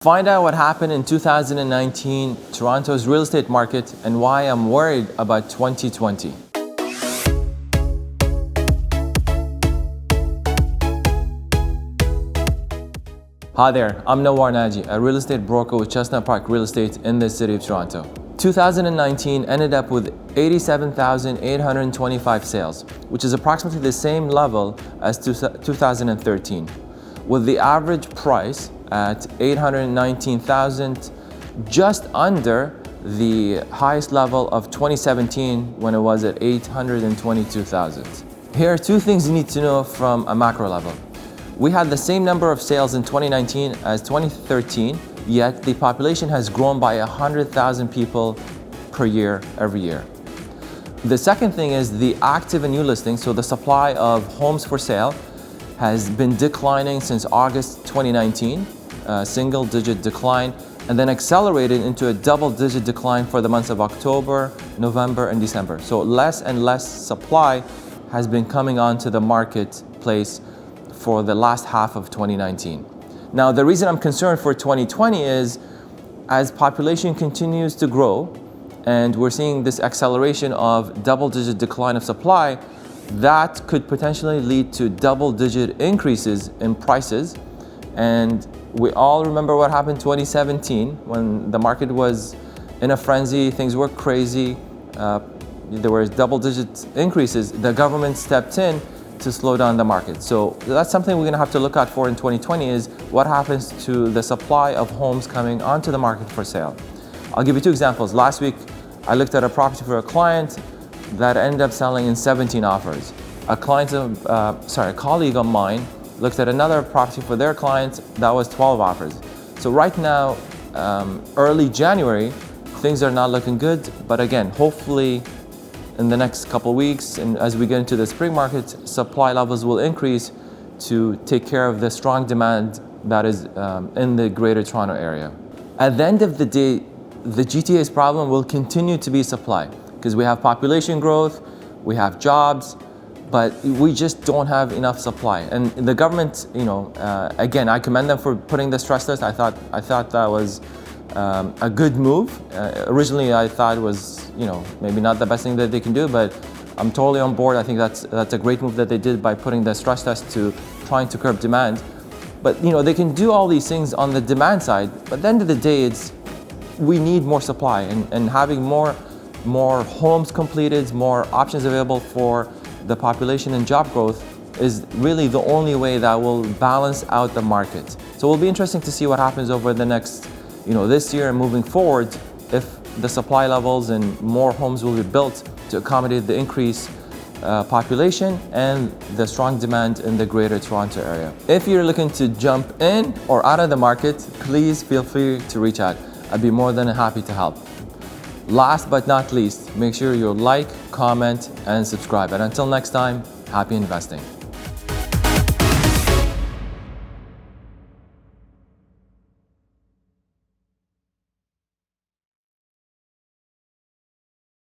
Find out what happened in 2019 Toronto's real estate market and why I'm worried about 2020. Hi there, I'm Nawar Naji, a real estate broker with Chestnut Park Real Estate in the city of Toronto. 2019 ended up with 87,825 sales, which is approximately the same level as 2013, with the average price at 819,000, just under the highest level of 2017 when it was at 822,000. Here are two things you need to know from a macro level. We had the same number of sales in 2019 as 2013, yet the population has grown by 100,000 people per year, every year. The second thing is the active and new listings, so the supply of homes for sale has been declining since August 2019, a single-digit decline, and then accelerated into a double-digit decline for the months of October, November, and December. So less and less supply has been coming onto the marketplace for the last half of 2019. Now, the reason I'm concerned for 2020 is as population continues to grow and we're seeing this acceleration of double-digit decline of supply, that could potentially lead to double-digit increases in prices. And we all remember what happened in 2017 when the market was in a frenzy, things were crazy, there were double-digit increases. The government stepped in to slow down the market. So that's something we're gonna have to look out for in 2020 is what happens to the supply of homes coming onto the market for sale. I'll give you two examples. Last week, I looked at a property for a client that ended up selling in 17 offers. A colleague of mine looked at another property for their client that was 12 offers. So right now, early January, things are not looking good, but again, hopefully in the next couple of weeks and as we get into the spring market, supply levels will increase to take care of the strong demand that is in the Greater Toronto area. At the end of the day, the GTA's problem will continue to be supply because we have population growth, we have jobs, but we just don't have enough supply. And the government, again, I commend them for putting the stress test. I thought that was a good move. Originally, I thought it was, maybe not the best thing that they can do, but I'm totally on board. I think that's a great move that they did by putting the stress test to trying to curb demand. But they can do all these things on the demand side. But at the end of the day, we need more supply and having more homes completed, more options available for the population and job growth is really the only way that will balance out the market. So it will be interesting to see what happens over the next, this year and moving forward, if the supply levels and more homes will be built to accommodate the increased population and the strong demand in the Greater Toronto area. If you're looking to jump in or out of the market, please feel free to reach out. I'd be more than happy to help. Last but not least, make sure you like, comment, and subscribe. And until next time, happy investing.